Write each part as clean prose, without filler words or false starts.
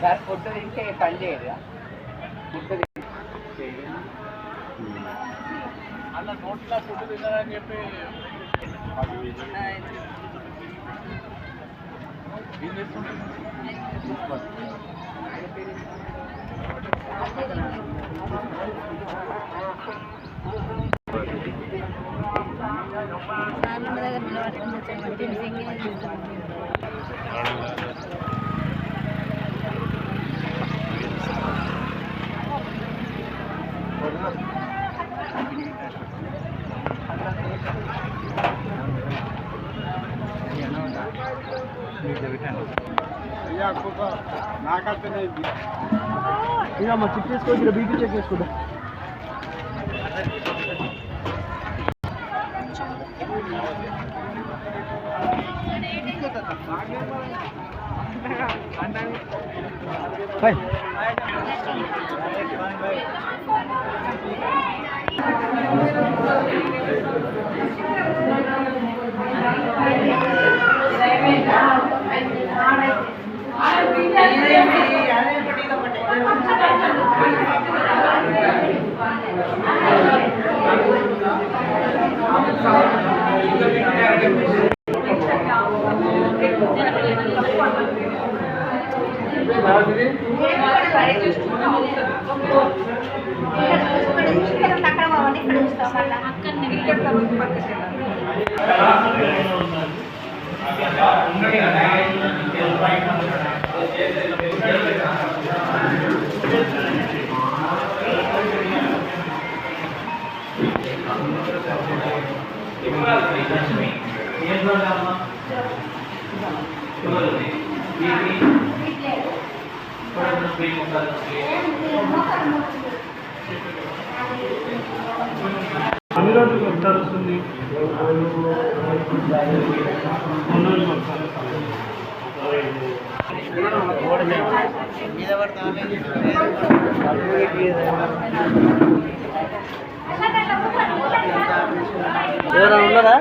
Sir food తింటే పని చేయదు ఫుడ్ అలా నోట్లో ఫుడ్ తినాలని చెప్పి ఏం చేస్తుంటారు ఇక మా చిప్ చేసుకో ఇక్కడ బీపీ చెక్ చేసుకుంటా అన్ని రోజులు ఒకసారి వస్తుంది ఎవరైనా ఉన్నారా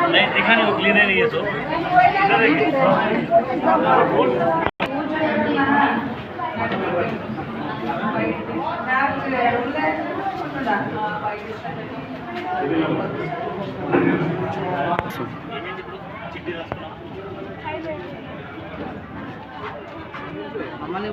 नहीं देखा नहीं वो क्लीन है नहीं है तो అమ్మని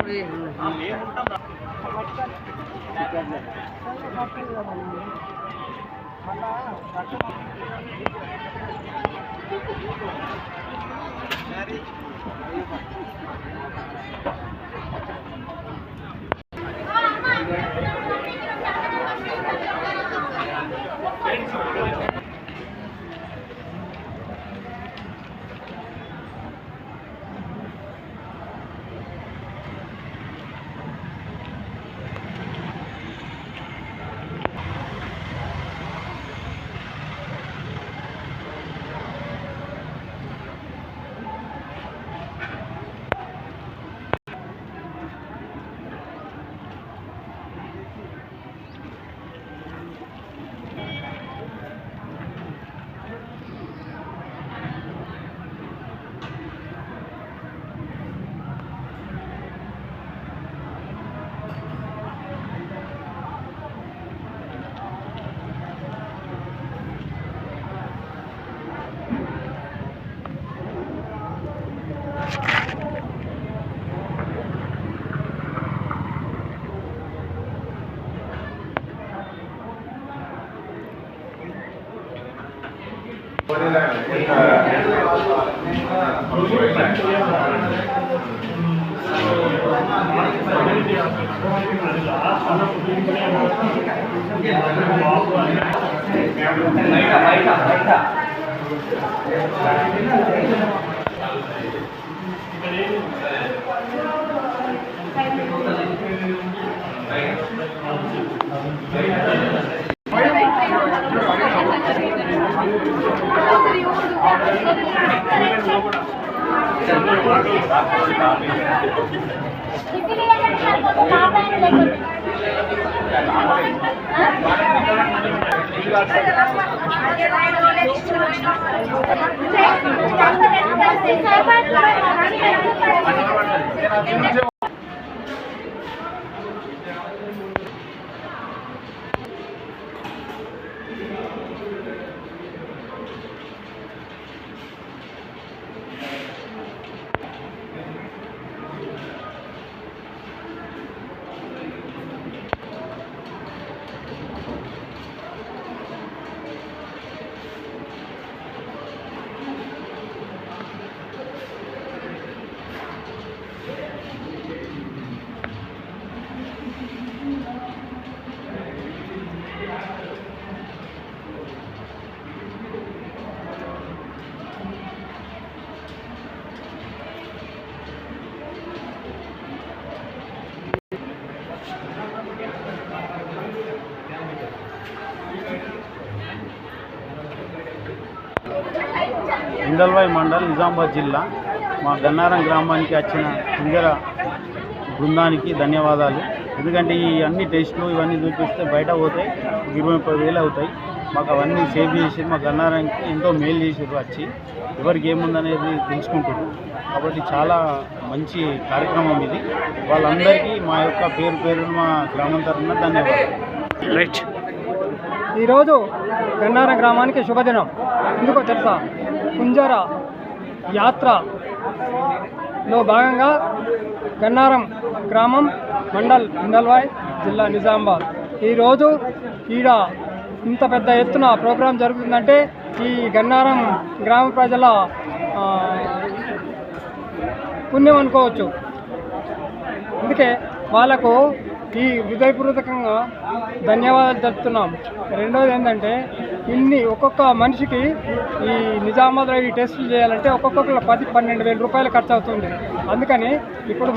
ఇందల్వాయి మండల్ నిజామాబాద్ జిల్లా మా గన్నారం గ్రామానికి వచ్చిన సింగర బృందానికి ధన్యవాదాలు. ఎందుకంటే ఈ అన్ని టెస్టులు ఇవన్నీ చూపిస్తే బయట పోతే 20-30 అవుతాయి. మాకు అవన్నీ సేవ్ చేసి మా గన్నారానికి ఎంతో మేలు చేసారు. వచ్చి ఎవరికి ఏముందనేది తెలుసుకుంటారు. కాబట్టి చాలా మంచి కార్యక్రమం ఇది. వాళ్ళందరికీ మా యొక్క పేరు మా గ్రామం తరఫున ధన్యవాదాలు. రైట్. ఈరోజు గన్నారం గ్రామానికి శుభదినం. ఎందుకో తెలుసా? కుంజర యాత్రలో భాగంగా గన్నారం గ్రామం మండల్ ఇందల్వాయ్ జిల్లా నిజామాబాద్ ఈరోజు ఈడ ఇంత పెద్ద ఎత్తున ప్రోగ్రాం జరుగుతుందంటే ఈ గన్నారం గ్రామ ప్రజల పుణ్యం అనుకోవచ్చు. అందుకే వాళ్ళకు ఈ హృదయపూర్వకంగా ధన్యవాదాలు తెలుపుతున్నాం. రెండోది ఏంటంటే ఒక్కొక్క మనిషికి ఈ నిజామాబాద్లో ఈ టెస్టులు చేయాలంటే ఒక్కొక్కరు 10-12 వేల రూపాయలు ఖర్చు అవుతుంది. అందుకని ఇప్పుడు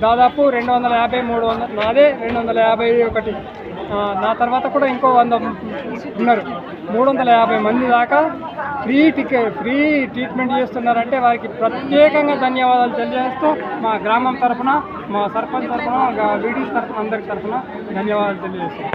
దాదాపు 250, 300, నాదే 251, నా తర్వాత కూడా ఇంకో 100 ఉన్నారు. 350 మంది దాకా ఫ్రీ ట్రీట్మెంట్ చేస్తున్నారంటే వారికి ప్రత్యేకంగా ధన్యవాదాలు తెలియజేస్తూ మా గ్రామం తరఫున, మా సర్పంచ్ తరఫున, వీడీస్ తరఫున, అందరి తరఫున ధన్యవాదాలు తెలియజేస్తాం.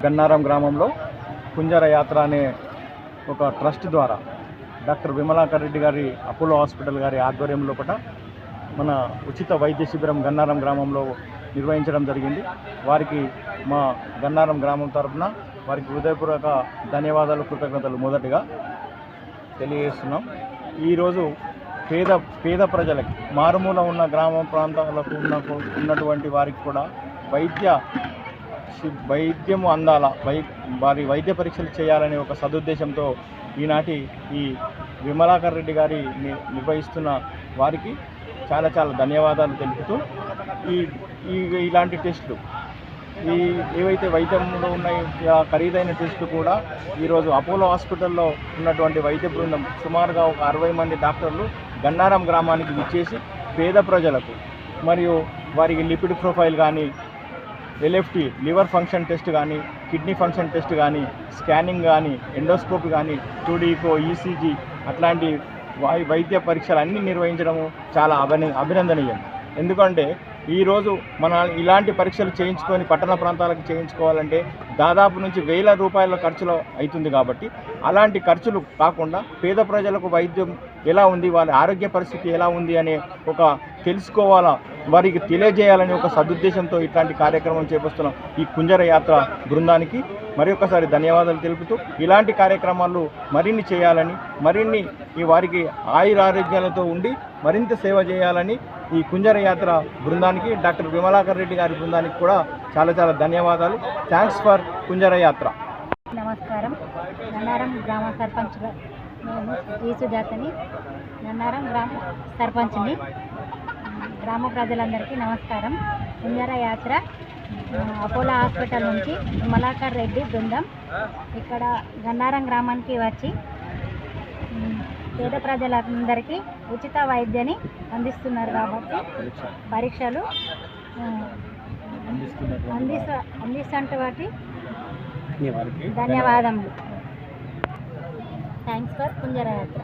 గన్నారం గ్రామంలో కుంజర యాత్ర అనే ఒక ట్రస్ట్ ద్వారా డాక్టర్ విమలాకర్ రెడ్డి గారి అపోలో హాస్పిటల్ గారి ఆధ్వర్యంలో మన ఉచిత వైద్య శిబిరం గన్నారం గ్రామంలో నిర్వహించడం జరిగింది. వారికి మా గన్నారం గ్రామం తరఫున వారికి హృదయపూర్వక ధన్యవాదాలు, కృతజ్ఞతలు మొదటిగా తెలియజేస్తున్నాం. ఈరోజు పేద ప్రజలకి, మారుమూల ఉన్న గ్రామ ప్రాంతాలకు ఉన్నటువంటి వారికి కూడా వైద్యము అందాల, వారి వైద్య పరీక్షలు చేయాలనే ఒక సదుద్దేశంతో ఈనాటి ఈ విమలాకర్ రెడ్డి గారి నిర్వహిస్తున్న వారికి చాలా ధన్యవాదాలు తెలుపుతూ ఇలాంటి టెస్టులు ఈ ఏవైతే వైద్యంలో ఉన్నాయి ఖరీదైన టెస్టులు కూడా ఈరోజు అపోలో హాస్పిటల్లో ఉన్నటువంటి వైద్య బృందం సుమారుగా ఒక 60 మంది డాక్టర్లు గన్నారం గ్రామానికి విచ్చేసి పేద ప్రజలకు మరియు వారికి లిపిడ్ ప్రొఫైల్ కానీ ఎల్ఎఫ్టీ లివర్ ఫంక్షన్ టెస్ట్ కానీ కిడ్నీ ఫంక్షన్ టెస్ట్ కానీ స్కానింగ్ కానీ ఎండోస్కోప్ కానీ టూడీకో ఈసీజీ అట్లాంటి వైద్య పరీక్షలు అన్నీ నిర్వహించడము చాలా అభినందనీయం. ఎందుకంటే ఈరోజు మన ఇలాంటి పరీక్షలు చేయించుకొని పట్టణ ప్రాంతాలకు చేయించుకోవాలంటే దాదాపు నుంచి 1000 రూపాయల ఖర్చులో అవుతుంది. కాబట్టి అలాంటి ఖర్చులు కాకుండా పేద ప్రజలకు వైద్యం ఎలా ఉంది, వాళ్ళ ఆరోగ్య పరిస్థితి ఎలా ఉంది అనే ఒక తెలుసుకోవాలా, వారికి తెలియజేయాలనే ఒక సదుద్దేశంతో ఇట్లాంటి కార్యక్రమం చేపడుతున్న ఈ కుంజర యాత్ర బృందానికి మరొకసారి ధన్యవాదాలు తెలుపుతూ ఇలాంటి కార్యక్రమాలు మరిన్ని చేయాలని, మరిన్ని ఈ వారికి ఆయురారోగ్యాలతో ఉండి మరింత సేవ చేయాలని ఈ కుంజర యాత్ర బృందానికి డాక్టర్ విమలాకర్ రెడ్డి గారి బృందానికి కూడా చాలా చాలా ధన్యవాదాలు. థ్యాంక్స్ ఫర్ కుంజర యాత్ర. నమస్కారం. గన్నారం గ్రామ సర్పంచ్గా నేను ఈ సుజాతని, గన్నారం గ్రామ సర్పంచ్ని. గ్రామ ప్రజలందరికీ నమస్కారం. కుంజర యాత్ర అపోలో హాస్పిటల్ నుంచి విమలాకర్ రెడ్డి బృందం ఇక్కడ గన్నారం గ్రామానికి వచ్చి పేద ప్రజలందరికీ ఉచిత వైద్యాన్ని అందిస్తున్నారు. కాబట్టి పరీక్షలు అందిస్తుంటే వాటి ధన్యవాదములు. థ్యాంక్స్ ఫర్ కుంజర యాత్ర.